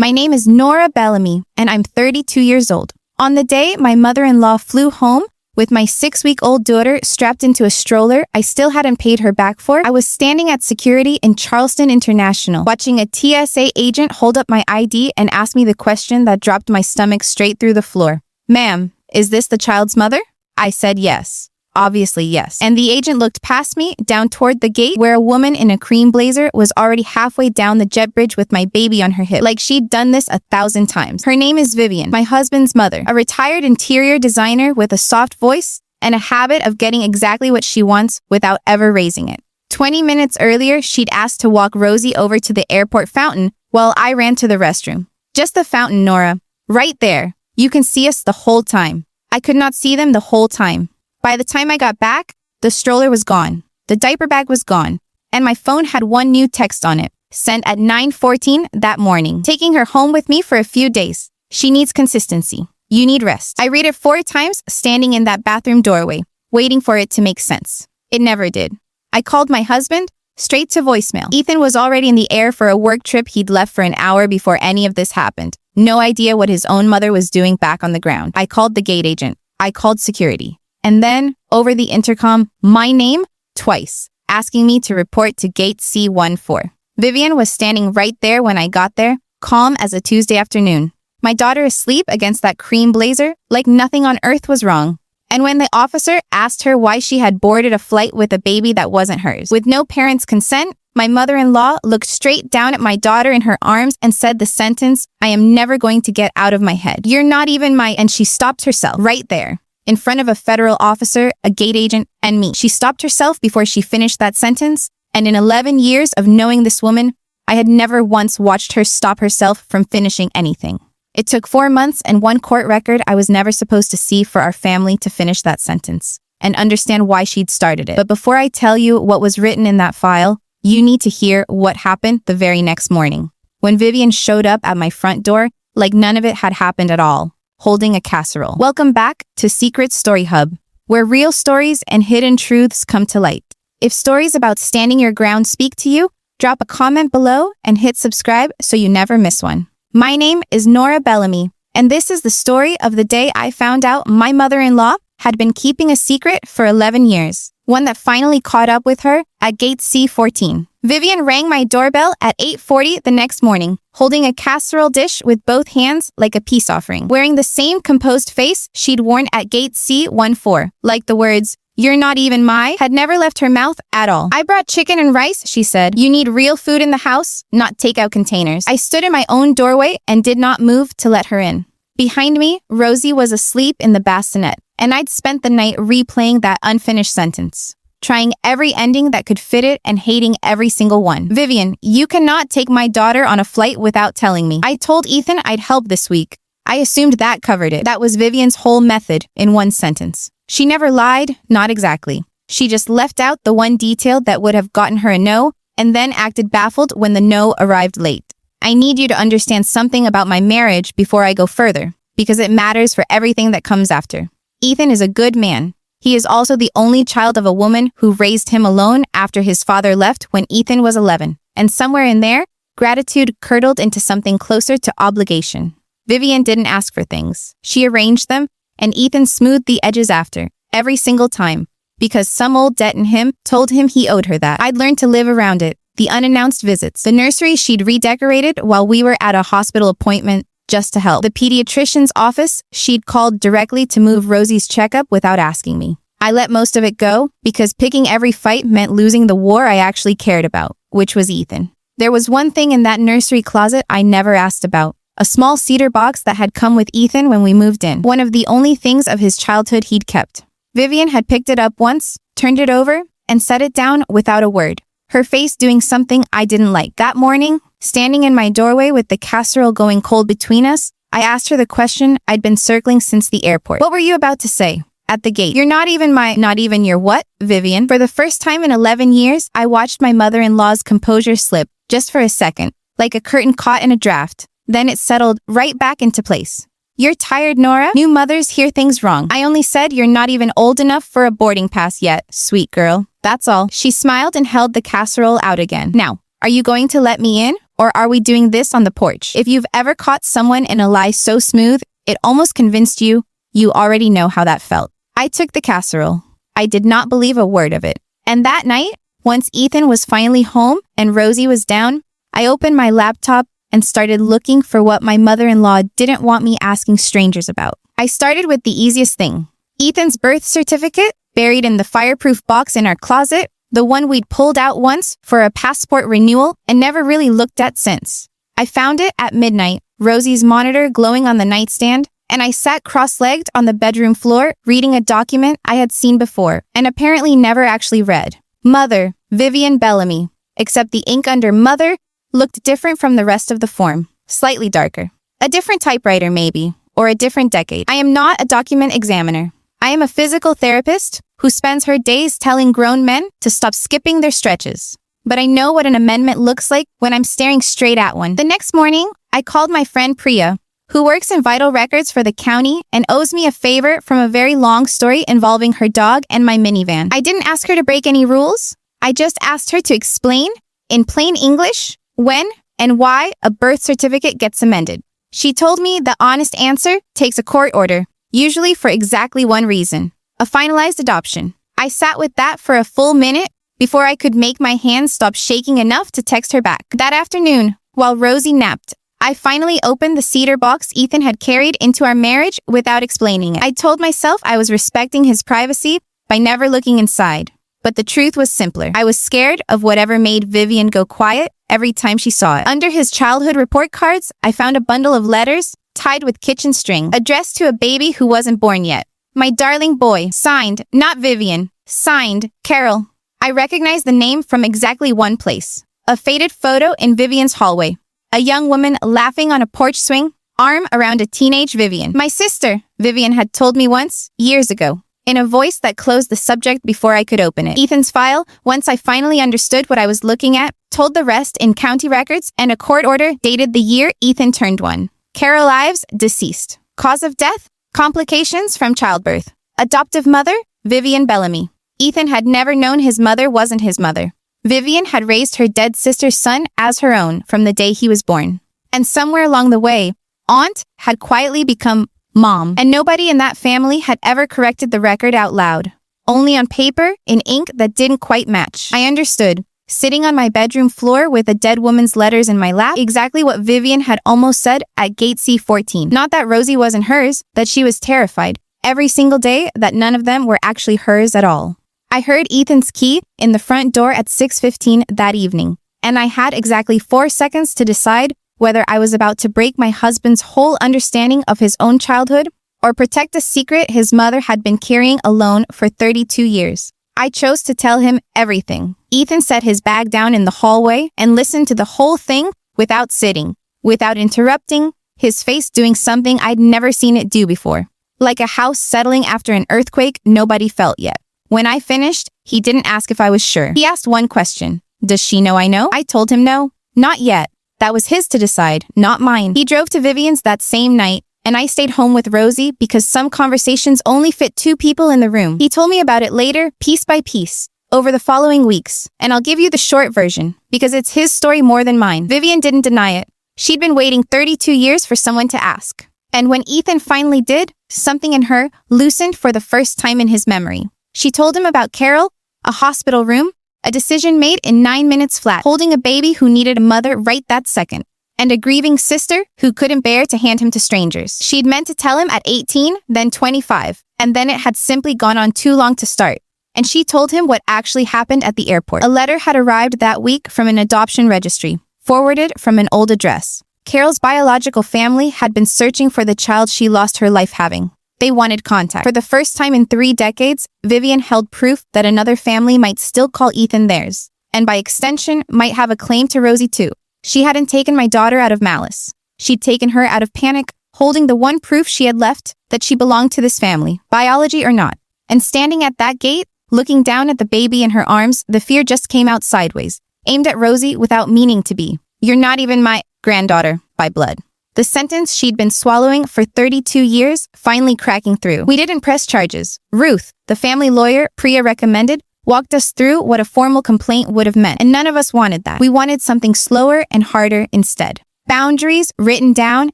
My name is Nora Bellamy, and I'm 32 years old. On the day my mother-in-law flew home with my 6-week-old daughter strapped into a stroller I still hadn't paid her back for, I was standing at security in Charleston International, watching a TSA agent hold up my ID and ask me the question that dropped my stomach straight through the floor. "Ma'am, is this the child's mother?" I said yes. Obviously yes. And the agent looked past me, down toward the gate, where a woman in a cream blazer was already halfway down the jet bridge with my baby on her hip, like she'd done this 1,000 times. Her name is Vivian, my husband's mother, a retired interior designer with a soft voice and a habit of getting exactly what she wants without ever raising it. 20 minutes earlier, she'd asked to walk Rosie over to the airport fountain while I ran to the restroom. "Just the fountain, Nora. Right there. You can see us the whole time." I could not see them the whole time. By the time I got back, the stroller was gone, the diaper bag was gone, and my phone had one new text on it, sent at 9:14 that morning. "Taking her home with me for a few days. She needs consistency. You need rest." I read it 4 times, standing in that bathroom doorway, waiting for it to make sense. It never did. I called my husband, straight to voicemail. Ethan was already in the air for a work trip he'd left for an hour before any of this happened. No idea what his own mother was doing back on the ground. I called the gate agent. I called security. And then, over the intercom, my name, twice, asking me to report to gate C14. Vivian was standing right there when I got there, calm as a Tuesday afternoon. My daughter asleep against that cream blazer, like nothing on earth was wrong. And when the officer asked her why she had boarded a flight with a baby that wasn't hers, with no parents' consent, my mother-in-law looked straight down at my daughter in her arms and said the sentence I am never going to get out of my head. "You're not even my—" And she stopped herself right there, in front of a federal officer, a gate agent, and me. She stopped herself before she finished that sentence, and in 11 years of knowing this woman, I had never once watched her stop herself from finishing anything. It took 4 months and 1 court record I was never supposed to see for our family to finish that sentence and understand why she'd started it. But before I tell you what was written in that file, you need to hear what happened the very next morning, when Vivian showed up at my front door like none of it had happened at all, holding a casserole. Welcome back to Secret Story Hub, where real stories and hidden truths come to light. If stories about standing your ground speak to you, drop a comment below and hit subscribe so you never miss one. My name is Nora Bellamy, and this is the story of the day I found out my mother-in-law had been keeping a secret for 11 years, one that finally caught up with her at gate C14. Vivian rang my doorbell at 8:40 the next morning, holding a casserole dish with both hands like a peace offering, wearing the same composed face she'd worn at gate C14, like the words, "You're not even my," had never left her mouth at all. "I brought chicken and rice," she said. "You need real food in the house, not takeout containers." I stood in my own doorway and did not move to let her in. Behind me, Rosie was asleep in the bassinet, and I'd spent the night replaying that unfinished sentence, trying every ending that could fit it and hating every single one. "Vivian, you cannot take my daughter on a flight without telling me. I told Ethan I'd help this week." I assumed that covered it. That was Vivian's whole method in one sentence. She never lied, not exactly. She just left out the one detail that would have gotten her a no, and then acted baffled when the no arrived late. "I need you to understand something about my marriage before I go further, because it matters for everything that comes after. Ethan is a good man. He is also the only child of a woman who raised him alone after his father left when Ethan was 11. And somewhere in there, gratitude curdled into something closer to obligation. Vivian didn't ask for things. She arranged them, and Ethan smoothed the edges after, every single time, because some old debt in him told him he owed her that. I'd learned to live around it. The unannounced visits, the nursery she'd redecorated while we were at a hospital appointment just to help, the pediatrician's office she'd called directly to move Rosie's checkup without asking me. I let most of it go because picking every fight meant losing the war I actually cared about, which was Ethan. There was one thing in that nursery closet I never asked about. A small cedar box that had come with Ethan when we moved in. One of the only things of his childhood he'd kept. Vivian had picked it up once, turned it over, and set it down without a word. Her face doing something I didn't like. That morning, standing in my doorway with the casserole going cold between us, I asked her the question I'd been circling since the airport. "What were you about to say?" At the gate. "You're not even my—" "Not even your what, Vivian?" For the first time in 11 years, I watched my mother-in-law's composure slip, just for a second, like a curtain caught in a draft. Then it settled right back into place. "You're tired, Nora? New mothers hear things wrong. I only said you're not even old enough for a boarding pass yet, sweet girl. That's all." She smiled and held the casserole out again. "Now, are you going to let me in, Or are we doing this on the porch? If you've ever caught someone in a lie so smooth, it almost convinced you, you already know how that felt. I took the casserole. I did not believe a word of it. And that night, once Ethan was finally home and Rosie was down, I opened my laptop and started looking for what my mother-in-law didn't want me asking strangers about. I started with the easiest thing. Ethan's birth certificate, buried in the fireproof box in our closet, the one we'd pulled out once for a passport renewal and never really looked at since. I found it at midnight, Rosie's monitor glowing on the nightstand, and I sat cross-legged on the bedroom floor reading a document I had seen before and apparently never actually read. Mother, Vivian Bellamy, except the ink under Mother looked different from the rest of the form, slightly darker. A different typewriter maybe, or a different decade. I am not a document examiner. I am a physical therapist who spends her days telling grown men to stop skipping their stretches. But I know what an amendment looks like when I'm staring straight at one. The next morning, I called my friend Priya, who works in vital records for the county and owes me a favor from a very long story involving her dog and my minivan. I didn't ask her to break any rules. I just asked her to explain, in plain English, when and why a birth certificate gets amended. She told me the honest answer takes a court order, usually for exactly one reason: a finalized adoption. I sat with that for a full minute before I could make my hands stop shaking enough to text her back. That afternoon, while Rosie napped, I finally opened the cedar box Ethan had carried into our marriage without explaining it. I told myself I was respecting his privacy by never looking inside. But the truth was simpler. I was scared of whatever made Vivian go quiet every time she saw it. Under his childhood report cards, I found a bundle of letters tied with kitchen string, addressed to a baby who wasn't born yet. My darling boy, signed, not Vivian, signed, Carol. I recognized the name from exactly one place. A faded photo in Vivian's hallway. A young woman laughing on a porch swing, arm around a teenage Vivian. My sister, Vivian had told me once, years ago, in a voice that closed the subject before I could open it. Ethan's file, once I finally understood what I was looking at, told the rest in county records and a court order dated the year Ethan turned 1. Carol Ives, deceased. Cause of death? Complications from childbirth. Adoptive mother? Vivian Bellamy. Ethan had never known his mother wasn't his mother. Vivian had raised her dead sister's son as her own from the day he was born. And somewhere along the way, Aunt had quietly become Mom. And nobody in that family had ever corrected the record out loud. Only on paper, in ink that didn't quite match. I understood, sitting on my bedroom floor with a dead woman's letters in my lap, exactly what Vivian had almost said at gate C14. Not that Rosie wasn't hers, that she was terrified every single day that none of them were actually hers at all. I heard Ethan's key in the front door at 6:15 that evening, and I had exactly 4 seconds to decide whether I was about to break my husband's whole understanding of his own childhood or protect a secret his mother had been carrying alone for 32 years. I chose to tell him everything. Ethan set his bag down in the hallway and listened to the whole thing without sitting, without interrupting, his face doing something I'd never seen it do before. Like a house settling after an earthquake nobody felt yet. When I finished, he didn't ask if I was sure. He asked one question. Does she know I know? I told him no. Not yet. That was his to decide, not mine. He drove to Vivian's that same night, and I stayed home with Rosie because some conversations only fit 2 people in the room. He told me about it later, piece by piece, over the following weeks, and I'll give you the short version, because it's his story more than mine. Vivian didn't deny it. She'd been waiting 32 years for someone to ask. And when Ethan finally did, something in her loosened for the first time in his memory. She told him about Carol, a hospital room, a decision made in 9 minutes flat, holding a baby who needed a mother right that second, and a grieving sister who couldn't bear to hand him to strangers. She'd meant to tell him at 18, then 25, and then it had simply gone on too long to start. And she told him what actually happened at the airport. A letter had arrived that week from an adoption registry, forwarded from an old address. Carol's biological family had been searching for the child she lost her life having. They wanted contact. For the first time in 3 decades, Vivian held proof that another family might still call Ethan theirs, and by extension, might have a claim to Rosie too. She hadn't taken my daughter out of malice. She'd taken her out of panic, holding the one proof she had left that she belonged to this family, biology or not. And standing at that gate, looking down at the baby in her arms, the fear just came out sideways, aimed at Rosie without meaning to be. You're not even my granddaughter by blood. The sentence she'd been swallowing for 32 years finally cracking through. We didn't press charges. Ruth, the family lawyer Priya recommended, walked us through what a formal complaint would have meant, and none of us wanted that. We wanted something slower and harder instead. Boundaries written down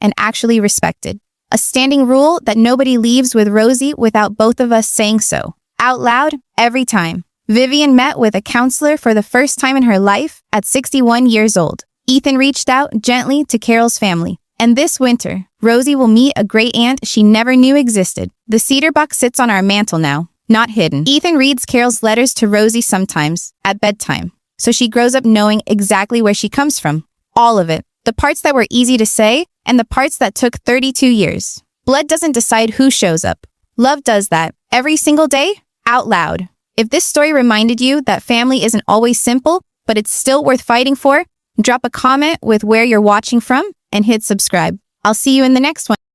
and actually respected. A standing rule that nobody leaves with Rosie without both of us saying so. Out loud, every time. Vivian met with a counselor for the first time in her life at 61 years old. Ethan reached out gently to Carol's family. And this winter, Rosie will meet a great aunt she never knew existed. The cedar box sits on our mantle now, not hidden. Ethan reads Carol's letters to Rosie sometimes, at bedtime. So she grows up knowing exactly where she comes from. All of it. The parts that were easy to say, and the parts that took 32 years. Blood doesn't decide who shows up. Love does that, every single day, out loud. If this story reminded you that family isn't always simple, but it's still worth fighting for, drop a comment with where you're watching from and hit subscribe. I'll see you in the next one.